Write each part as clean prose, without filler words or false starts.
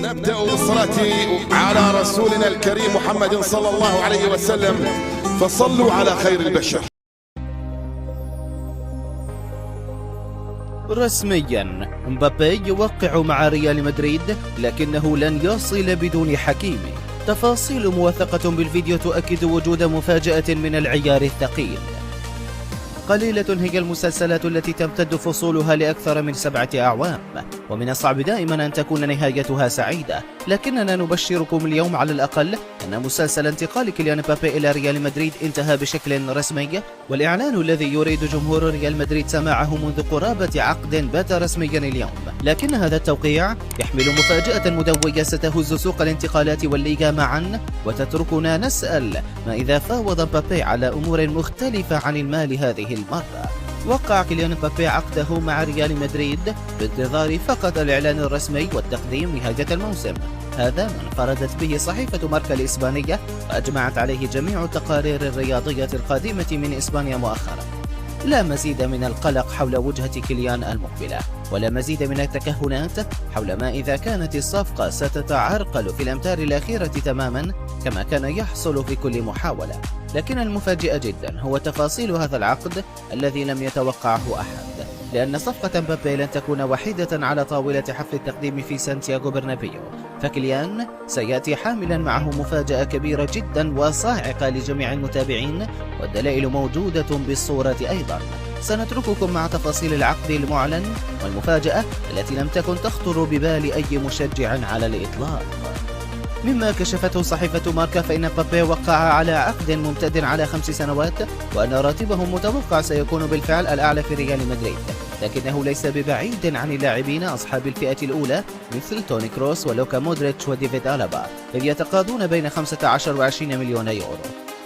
نبدأ بالصلاة على رسولنا الكريم محمد صلى الله عليه وسلم، فصلوا على خير البشر. رسميا مبابي يوقع مع ريال مدريد، لكنه لن يصل بدون حكيمي. تفاصيل موثقة بالفيديو تؤكد وجود مفاجأة من العيار الثقيل. قليلة هي المسلسلات التي تمتد فصولها لأكثر من 7 أعوام، ومن الصعب دائما أن تكون نهايتها سعيدة، لكننا نبشركم اليوم على الأقل أن مسلسل انتقال كيليان مبابي إلى ريال مدريد انتهى بشكل رسمي، والإعلان الذي يريد جمهور ريال مدريد سماعه منذ قرابة عقد بات رسميا اليوم. لكن هذا التوقيع يحمل مفاجأة مدوية ستهز سوق الانتقالات والليغا معا، وتتركنا نسأل ما إذا فاوض مبابي على أمور مختلفة عن المال هذه المرة. وقع كيليان مبابي عقده مع ريال مدريد بانتظار فقط الإعلان الرسمي والتقديم نهاية الموسم. هذا ما انفردت به صحيفة ماركا الإسبانية، وأجمعت عليه جميع التقارير الرياضية القادمة من إسبانيا مؤخرا. لا مزيد من القلق حول وجهة كيليان المقبلة، ولا مزيد من التكهنات حول ما إذا كانت الصفقة ستتعرقل في الأمتار الأخيرة تماما كما كان يحصل في كل محاولة. لكن المفاجئ جدا هو تفاصيل هذا العقد الذي لم يتوقعه أحد، لأن صفقة مبابي لن تكون وحيدة على طاولة حفل التقديم في سانتياغو برنابيو، فكيليان سيأتي حاملا معه مفاجأة كبيرة جدا وصاعقة لجميع المتابعين، والدلائل موجودة بالصورة أيضا. سنترككم مع تفاصيل العقد المعلن والمفاجأة التي لم تكن تخطر ببال أي مشجع على الإطلاق. مما كشفته صحيفة ماركا فإن مبابي وقع على عقد ممتد على 5 سنوات، وأن راتبه متوقع سيكون بالفعل الأعلى في ريال مدريد، لكنه ليس ببعيد عن اللاعبين أصحاب الفئة الأولى مثل توني كروس ولوكا مودريتش وديفيد ألابا، إذ يتقاضون بين 15 و20 مليون يورو.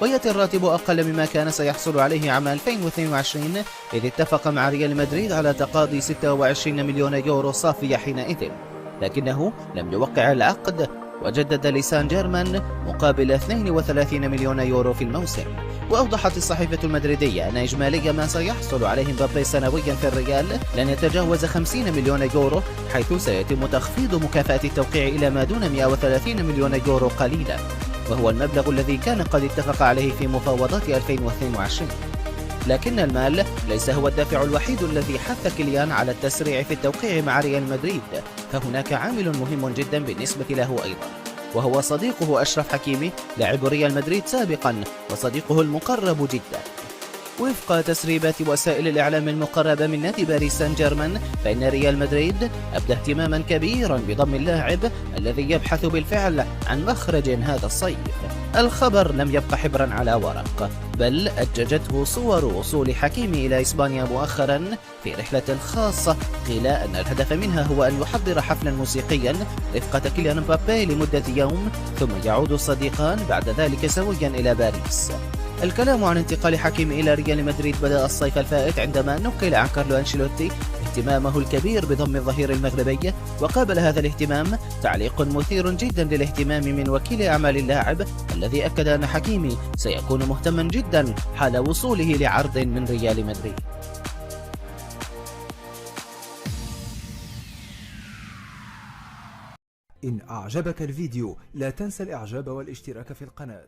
ويأتي الراتب أقل مما كان سيحصل عليه عام 2022، إذ اتفق مع ريال مدريد على تقاضي 26 مليون يورو صافية حينئذ، لكنه لم يوقع العقد، وجدد لسان جيرمان مقابل 32 مليون يورو في الموسم. وأوضحت الصحيفة المدريدية أن إجمالي ما سيحصل عليه مبابي سنويا في الريال لن يتجاوز 50 مليون يورو، حيث سيتم تخفيض مكافأة التوقيع إلى ما دون 130 مليون يورو قليلا، وهو المبلغ الذي كان قد اتفق عليه في مفاوضات 2022. لكن المال ليس هو الدافع الوحيد الذي حث كيليان على التسريع في التوقيع مع ريال مدريد، فهناك عامل مهم جدا بالنسبة له أيضا، وهو صديقه أشرف حكيمي لاعب ريال مدريد سابقا وصديقه المقرب جدا. وفق تسريبات وسائل الإعلام المقربة من نادي باريس سان جيرمان، فإن ريال مدريد أبدى اهتماما كبيرا بضم اللاعب الذي يبحث بالفعل عن مخرج هذا الصيف. الخبر لم يبقى حبرا على ورق، بل أججته صور وصول حكيمي إلى إسبانيا مؤخرا في رحلة خاصة، قيل أن الهدف منها هو أن يحضر حفلا موسيقيا رفقة كيليان مبابي لمدة يوم، ثم يعود الصديقان بعد ذلك سويا إلى باريس. الكلام عن انتقال حكيمي إلى ريال مدريد بدأ الصيف الفائت، عندما نقل عن كارلو أنشيلوتي اهتمامه الكبير بضم الظهير المغربي، وقابل هذا الاهتمام تعليق مثير جدا للاهتمام من وكيل أعمال اللاعب، الذي أكد أن حكيمي سيكون مهتما جدا حال وصوله لعرض من ريال مدريد. إن أعجبك الفيديو لا تنسى الإعجاب والاشتراك في القناة.